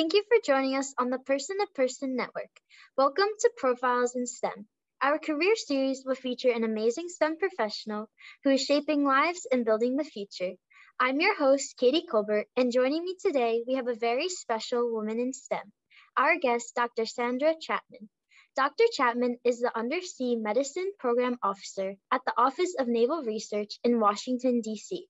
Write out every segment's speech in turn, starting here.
Thank you for joining us on the Person to Person Network. Welcome to Profiles in STEM. Our career series will feature an amazing STEM professional who is shaping lives and building the future. I'm your host, Katie Culbert, and joining me today, we have a very special woman in STEM, our guest, Dr. Sandra Chapman. Dr. Chapman is the Undersea Medicine Program Officer at the Office of Naval Research in Washington, D.C.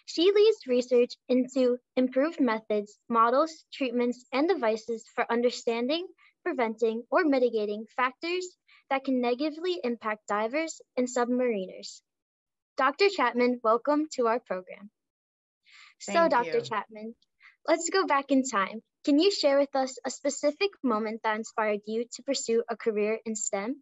She leads research into improved methods, models, treatments, and devices for understanding, preventing, or mitigating factors that can negatively impact divers and submariners. Dr. Chapman, welcome to our program. So, Dr. Chapman, let's go back in time. Can you share with us a specific moment that inspired you to pursue a career in STEM?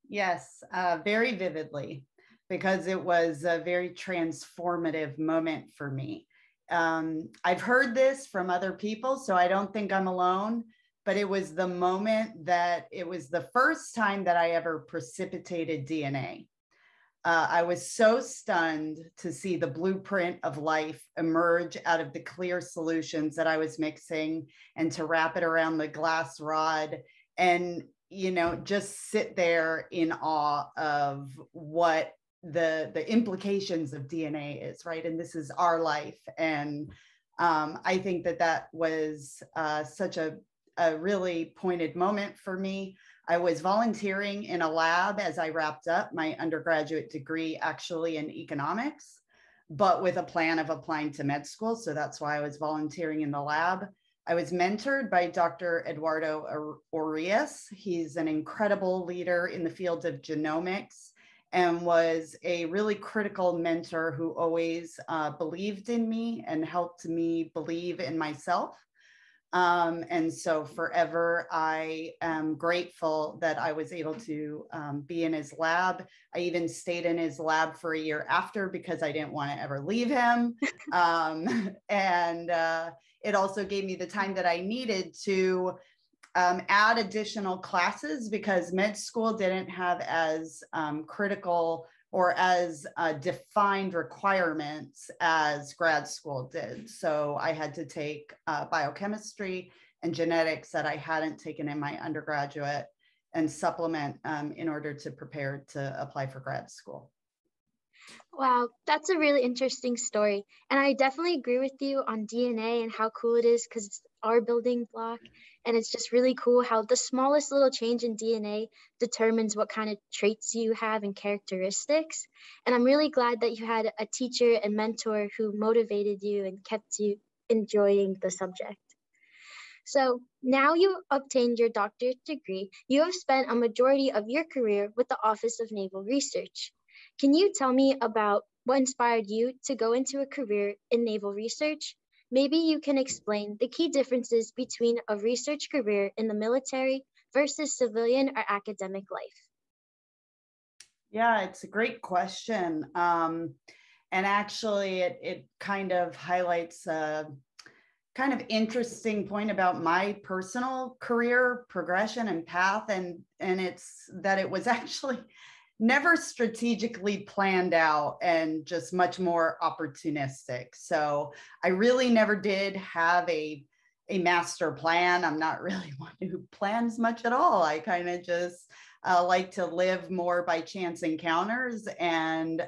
Yes, very vividly, because it was a very transformative moment for me. I've heard this from other people, so I don't think I'm alone, but it was the moment that it was the first time that I ever precipitated DNA. I was so stunned to see the blueprint of life emerge out of the clear solutions that I was mixing, and to wrap it around the glass rod and, just sit there in awe of what the implications of DNA is, right? And this is our life. And I think that was such a really pointed moment for me. I was volunteering in a lab as I wrapped up my undergraduate degree, actually in economics, but with a plan of applying to med school. So that's why I was volunteering in the lab. I was mentored by Dr. Eduardo Orias. He's an incredible leader in the field of genomics and was a really critical mentor who always believed in me and helped me believe in myself. And so forever, I am grateful that I was able to be in his lab. I even stayed in his lab for a year after because I didn't want to ever leave him. And it also gave me the time that I needed to add additional classes, because med school didn't have as critical or as defined requirements as grad school did. So I had to take biochemistry and genetics that I hadn't taken in my undergraduate and supplement in order to prepare to apply for grad school. Wow, that's a really interesting story. And I definitely agree with you on DNA and how cool it is, because it's our building block. And it's just really cool how the smallest little change in DNA determines what kind of traits you have and characteristics. And I'm really glad that you had a teacher and mentor who motivated you and kept you enjoying the subject. So now you obtained your doctorate degree, you have spent a majority of your career with the Office of Naval Research. Can you tell me about what inspired you to go into a career in naval research? Maybe you can explain the key differences between a research career in the military versus civilian or academic life. Yeah, it's a great question. And actually, it kind of highlights a kind of interesting point about my personal career progression and path. And it's that it was actually never strategically planned out and just much more opportunistic. So I really never did have a master plan. I'm not really one who plans much at all. I kind of just like to live more by chance encounters. And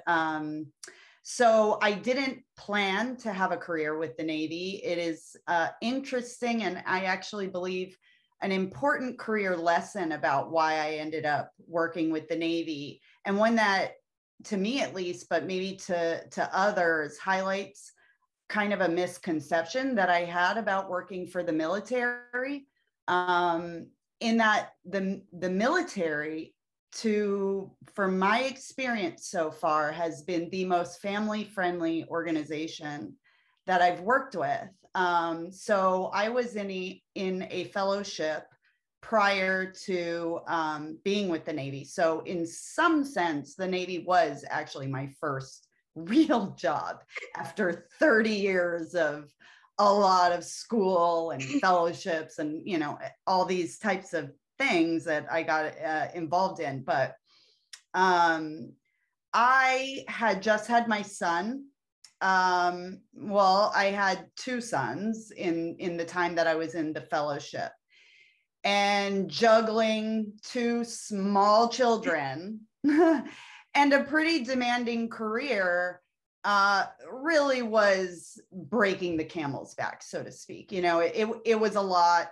so I didn't plan to have a career with the Navy. It is interesting, and I actually believe an important career lesson about why I ended up working with the Navy, and one that, to me at least, but maybe to others, highlights kind of a misconception that I had about working for the military, in that the military, from my experience so far, has been the most family-friendly organization that I've worked with. So I was in a fellowship prior to being with the Navy. So in some sense, the Navy was actually my first real job after 30 years of a lot of school and fellowships and, all these types of things that I got involved in. But I had just had my son well, I had two sons in the time that I was in the fellowship, and juggling two small children and a pretty demanding career really was breaking the camel's back, so to speak. You know, it was a lot.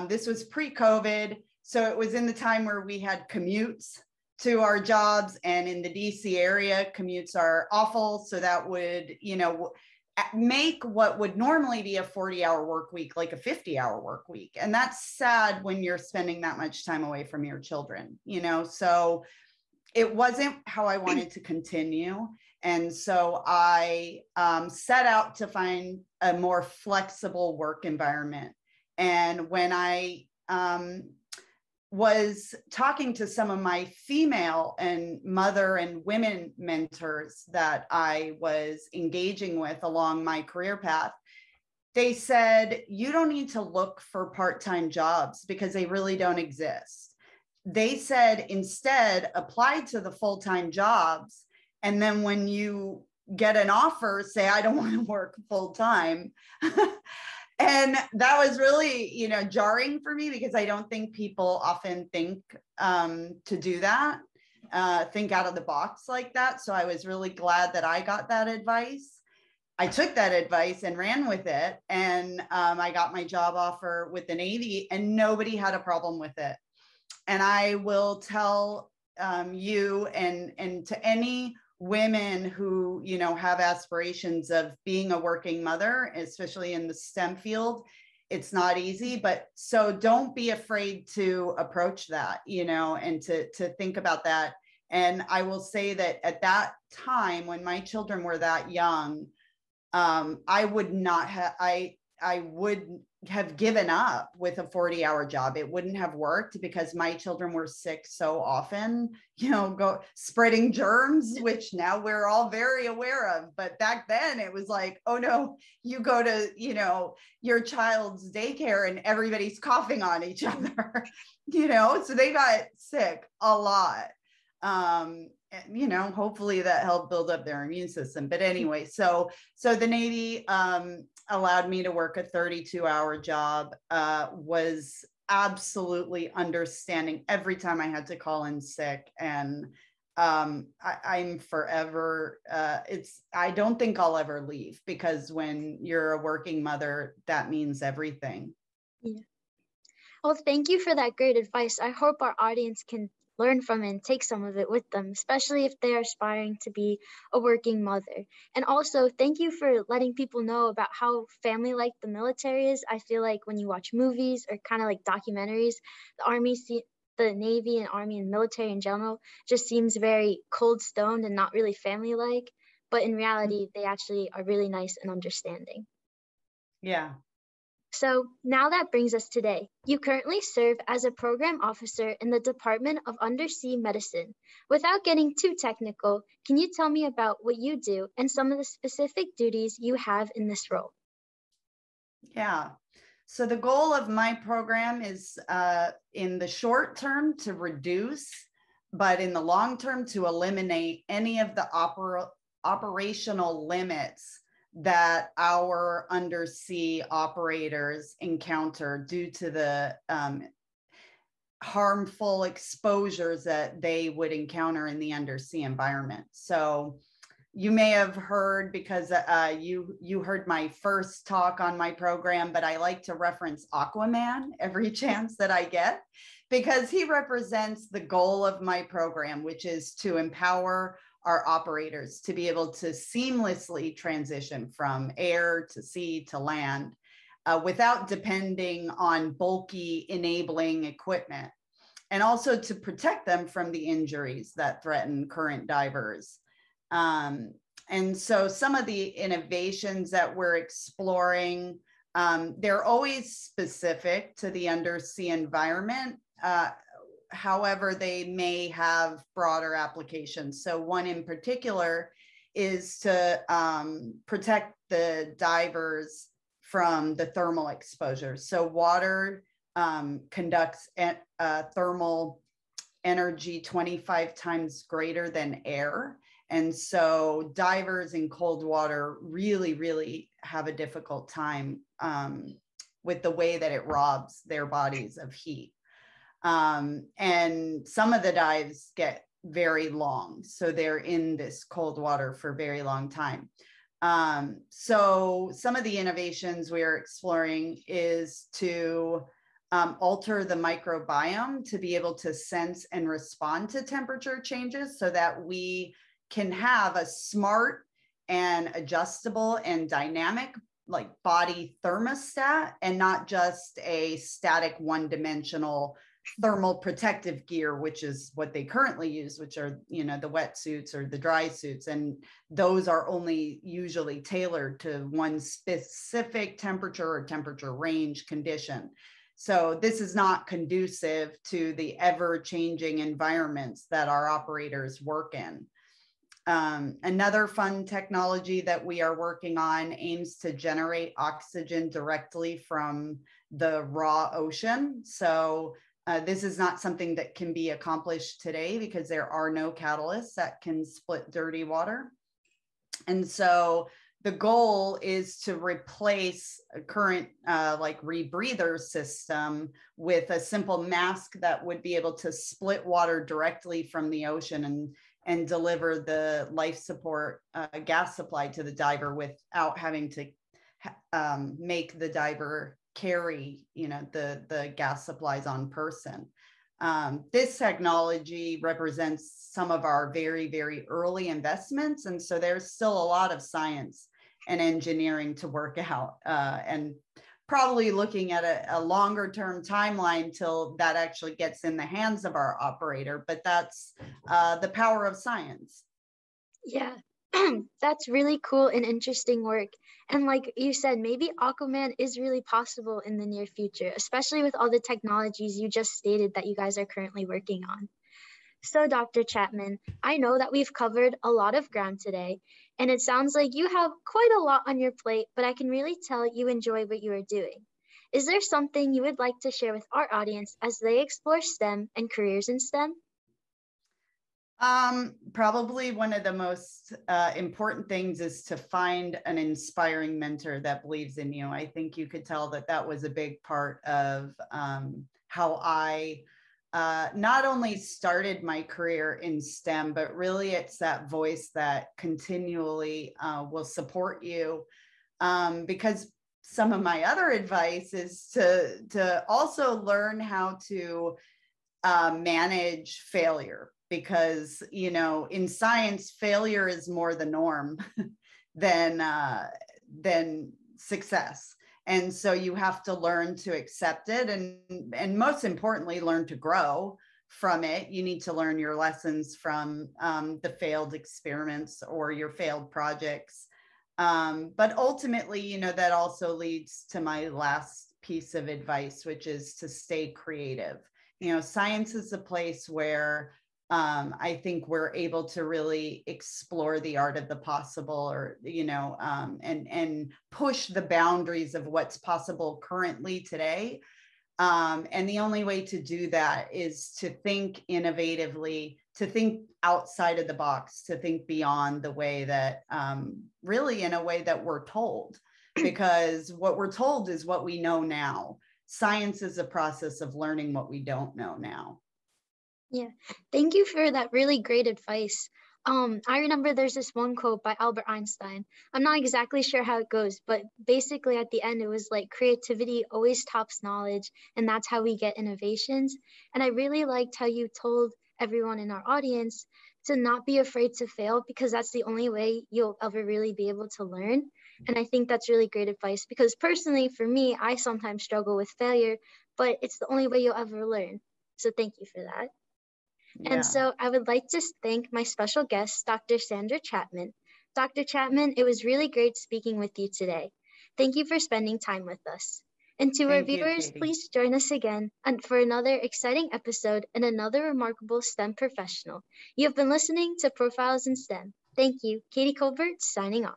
This was pre-COVID, so it was in the time where we had commutes to our jobs, and in the DC area, commutes are awful. So that would, you know, make what would normally be a 40-hour work week like a 50-hour work week. And that's sad when you're spending that much time away from your children, you know. So it wasn't how I wanted to continue. And so I set out to find a more flexible work environment. And when I was talking to some of my female and mother and women mentors that I was engaging with along my career path, they said, you don't need to look for part-time jobs because they really don't exist. They said, instead, apply to the full-time jobs. And then when you get an offer, say, I don't want to work full-time. And that was really, you know, jarring for me, because I don't think people often think to do that, think out of the box like that. So I was really glad that I got that advice. I took that advice and ran with it. And I got my job offer with the Navy, and nobody had a problem with it. And I will tell you and to any women who, you know, have aspirations of being a working mother, especially in the STEM field, it's not easy. But so don't be afraid to approach that, you know, and to think about that. And I will say that at that time, when my children were that young, I would not have, I would have given up with a 40-hour job. It wouldn't have worked, because my children were sick so often, you know, go spreading germs, which now we're all very aware of. But back then it was like, oh no, you go to, you know, your child's daycare and everybody's coughing on each other, you know, so they got sick a lot. You know, hopefully that helped build up their immune system. But anyway, so the Navy allowed me to work a 32-hour job, was absolutely understanding every time I had to call in sick. And I'm forever, I don't think I'll ever leave, because when you're a working mother, that means everything. Yeah. Well, thank you for that great advice. I hope our audience can learn from it and take some of it with them, especially if they are aspiring to be a working mother. And also, thank you for letting people know about how family-like the military is. I feel like when you watch movies or kind of like documentaries, the Navy and Army and military in general just seems very cold stoned and not really family-like. But in reality, they actually are really nice and understanding. Yeah. So now that brings us today. You currently serve as a program officer in the Department of Undersea Medicine. Without getting too technical, can you tell me about what you do and some of the specific duties you have in this role? Yeah. So the goal of my program is in the short term to reduce, but in the long term to eliminate any of the operational limits that our undersea operators encounter due to the harmful exposures that they would encounter in the undersea environment. So you may have heard, because you heard my first talk on my program, but I like to reference Aquaman every chance that I get, because he represents the goal of my program, which is to empower our operators to be able to seamlessly transition from air to sea to land without depending on bulky enabling equipment, and also to protect them from the injuries that threaten current divers. And so some of the innovations that we're exploring, they're always specific to the undersea environment. However, they may have broader applications. So one in particular is to protect the divers from the thermal exposure. So water conducts thermal energy 25 times greater than air. And so divers in cold water really, really have a difficult time with the way that it robs their bodies of heat. And some of the dives get very long. So they're in this cold water for a very long time. So some of the innovations we're exploring is to alter the microbiome to be able to sense and respond to temperature changes so that we can have a smart and adjustable and dynamic like body thermostat, and not just a static one-dimensional thermal protective gear, which is what they currently use, which are, you know, the wetsuits or the dry suits. And those are only usually tailored to one specific temperature or temperature range condition. So this is not conducive to the ever-changing environments that our operators work in. Another fun technology that we are working on aims to generate oxygen directly from the raw ocean. So this is not something that can be accomplished today because there are no catalysts that can split dirty water. And so the goal is to replace a current like rebreather system with a simple mask that would be able to split water directly from the ocean and deliver the life support gas supply to the diver without having to make the diver carry, you know, the gas supplies on person. This technology represents some of our very, very early investments. And so there's still a lot of science and engineering to work out, and probably looking at a longer term timeline till that actually gets in the hands of our operator. But that's the power of science. Yeah, that's really cool and interesting work. And like you said, maybe Aquaman is really possible in the near future, especially with all the technologies you just stated that you guys are currently working on. So, Dr. Chapman, I know that we've covered a lot of ground today, and it sounds like you have quite a lot on your plate, but I can really tell you enjoy what you are doing. Is there something you would like to share with our audience as they explore STEM and careers in STEM? Probably one of the most important things is to find an inspiring mentor that believes in you. I think you could tell that that was a big part of how I not only started my career in STEM, but really it's that voice that continually will support you. Because some of my other advice is to also learn how to manage failure, because, you know, in science, failure is more the norm than success. And so you have to learn to accept it, and most importantly, learn to grow from it. You need to learn your lessons from the failed experiments or your failed projects. But ultimately, you know, that also leads to my last piece of advice, which is to stay creative. You know, science is a place where I think we're able to really explore the art of the possible, or, you know, and push the boundaries of what's possible currently today. And the only way to do that is to think innovatively, to think outside of the box, to think beyond the way that, really in a way that we're told, because what we're told is what we know now. Science is a process of learning what we don't know now. Yeah, thank you for that really great advice. I remember there's this one quote by Albert Einstein. I'm not exactly sure how it goes, but basically at the end it was like creativity always tops knowledge, and that's how we get innovations. And I really liked how you told everyone in our audience to not be afraid to fail, because that's the only way you'll ever really be able to learn. And I think that's really great advice, because personally for me, I sometimes struggle with failure, but it's the only way you'll ever learn. So thank you for that. Yeah. And so I would like to thank my special guest, Dr. Sandra Chapman. Dr. Chapman, it was really great speaking with you today. Thank you for spending time with us. And to our viewers, please join us again for another exciting episode and another remarkable STEM professional. You have been listening to Profiles in STEM. Thank you. Katie Culbert signing off.